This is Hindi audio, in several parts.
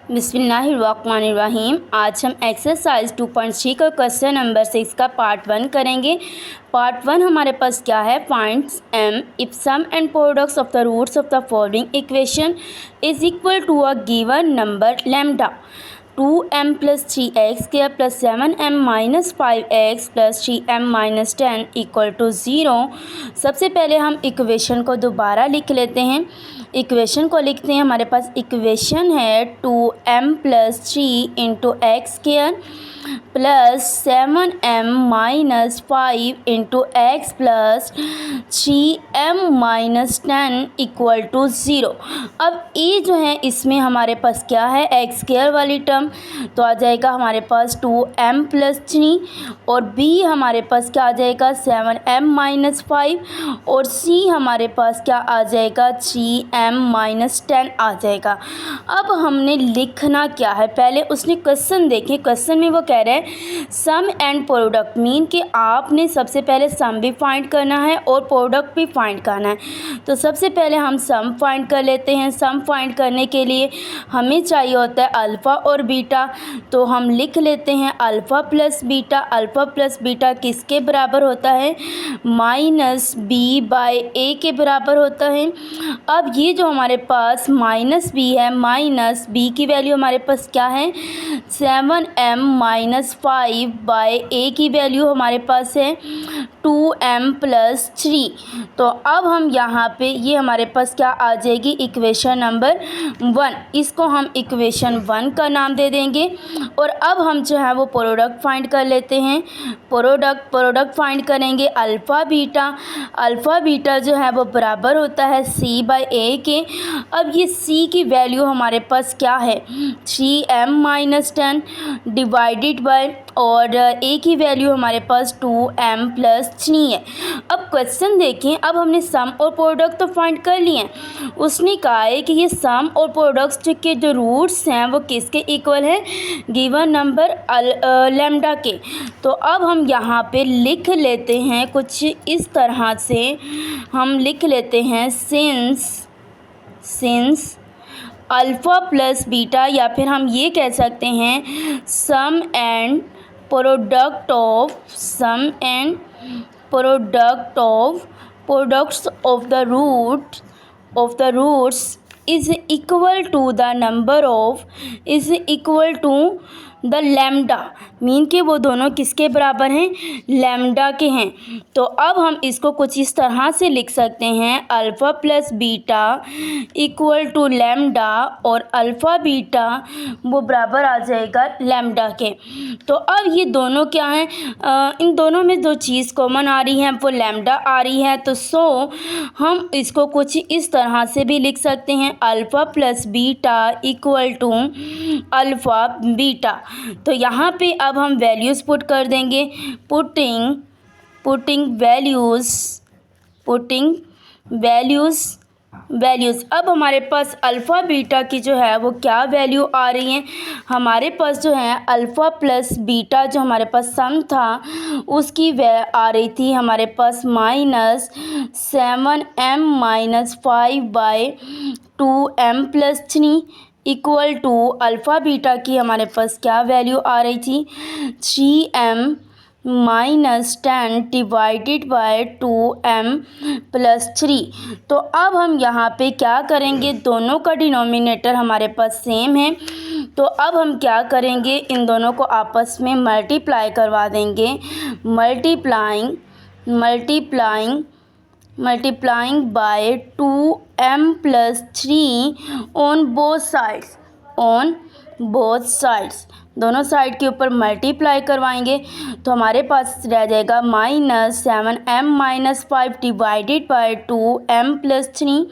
बिस्मिल्लाहिर्रहमानिर्रहीम। आज हम एक्सरसाइज 2.3 का क्वेश्चन नंबर 6 का पार्ट 1 करेंगे। पार्ट 1 हमारे पास क्या है, finds M if sum and products of the roots of the following equation is equal to a given number lambda 2m + 3x² + 7m - 5x + 3m - 10 = 0। सबसे पहले हम इक्वेशन को दोबारा लिख लेते हैं। इक्वेशन को लिखते हैं, हमारे पास इक्वेशन है 2m + 3 × x² + 7m - 5 × x + 3m - 10 = 0। अब ये जो है इसमें हमारे पास क्या है, x² वाली टर्म तो आ जाएगा हमारे पास 2m + 3 और b हमारे पास क्या आ जाएगा 7m - 5 और c हमारे पास क्या आ जाएगा 3m - 10 आ जाएगा। अब हमने लिखना क्या है, पहले उसने क्वेश्चन देखे, क्वेश्चन में वो कह रहे हैं सम एंड प्रोडक्ट, मीन कि आपने सबसे पहले सम भी फाइंड करना है और प्रोडक्ट भी फाइंड करना है। तो सबसे पहले हम सम फाइंड कर लेते हैं। सम फाइंड करने के लिए हमें चाहिए होता है अल्फ़ा और बीटा, तो हम लिख लेते हैं alpha plus beta. Alpha plus beta किसके बराबर होता है, -b/a के बराबर होता है। अब ये जो हमारे पास -b है, -b की वैल्यू हमारे पास क्या है 7m - 5/a की वैल्यू हमारे पास है 2m + 3। तो अब हम यहाँ पे ये हमारे पास क्या आ जाएगी इक्वेशन नंबर 1, इसको हम इक्वेशन 1 का नाम दे देंगे। और अब हम जो है वो प्रोडक्ट फाइंड कर लेते हैं। प्रोडक्ट फाइंड करेंगे अल्फ़ा बीटा जो है वो बराबर होता है c/a के। अब ये c की वैल्यू हमारे पास क्या है 3m - 10 डिवाइडेड बाय, और a की वैल्यू हमारे पास 2m + 3 है। अब क्वेश्चन देखें, अब हमने सम और प्रोडक्ट तो फाइंड कर लिए हैं। उसने कहा है कि ये सम और प्रोडक्ट्स के जो रूट्स हैं वो किसके इक्वल है, गिवन नंबर लैम्डा के। तो अब हम यहाँ पे लिख लेते हैं कुछ इस तरह से, हम लिख लेते हैं सिंस अल्फ़ा प्लस बीटा, या फिर हम ये कह सकते हैं sum and product of products of the roots is equal to the number of is equal to the lambda, mean के वो दोनों किसके बराबर हैं, लैम्डा के हैं। तो अब हम इसको कुछ इस तरह से लिख सकते हैं alpha plus beta equal to lambda, और अल्फ़ा बीटा वो बराबर आ जाएगा लैम्डा के। तो अब ये दोनों क्या हैं, इन दोनों में जो चीज़ कॉमन आ रही है वो लैम्डा आ रही है। तो हम इसको कुछ इस तरह से भी लिख सकते हैं alpha plus beta equal to alpha beta. तो यहाँ पे अब हम वैल्यूज़ पुट कर देंगे, पुटिंग वैल्यूज़। अब हमारे पास अल्फ़ा बीटा की जो है वो क्या वैल्यू आ रही है, हमारे पास जो है अल्फ़ा प्लस बीटा जो हमारे पास सम था उसकी आ रही थी हमारे पास -7m - 5/2m + 3 equal to alpha beta की हमारे पास क्या वैल्यू आ रही थी 3m - 10 डिवाइडेड बाय 2m + 3। तो अब हम यहाँ पे क्या करेंगे, दोनों का डिनोमिनेटर हमारे पास सेम है, तो अब हम क्या करेंगे इन दोनों को आपस में मल्टीप्लाई करवा देंगे। Multiplying by 2m + 3 on both sides, दोनों साइड के ऊपर मल्टीप्लाई करवाएंगे। तो हमारे पास रह जाएगा -7m - 5 divided by 2m + 3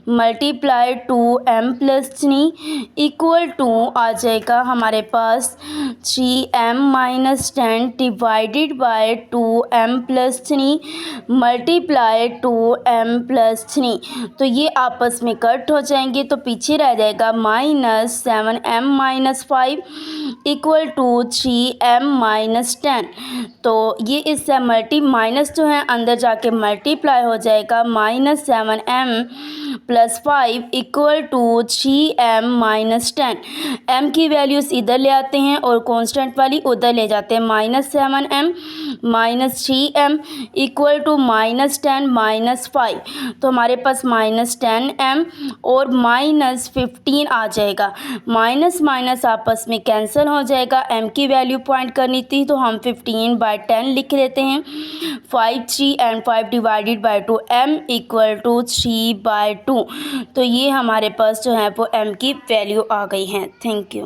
multiply 2m + 3 equal to आ जाएगा हमारे पास 3m - 10 divided by 2m + 3 multiply 2m + 3। तो ये आपस में कट हो जाएंगे, तो पीछे रह जाएगा -7m - 5 इक्वल टू 3m - 10। तो ये इससे माइनस जो है अंदर जाके मल्टीप्लाई हो जाएगा -7m plus 5 equal to 3m minus 10। m की वैल्यूज़ इधर ले आते हैं और कांस्टेंट वाली उधर ले जाते हैं। -7m minus 3m equal to -10 minus 5, तो हमारे पास -10m और -15 आ जाएगा। माइनस माइनस आपस में कैंसिल हो जाएगा। m की वैल्यू पॉइंट करनी थी तो हम 15/10 लिख लेते हैं। 5 3 and 5 divided by 2, m equal to 3/2। तो ये हमारे पास जो है वो m की वैल्यू आ गई है। Thank you.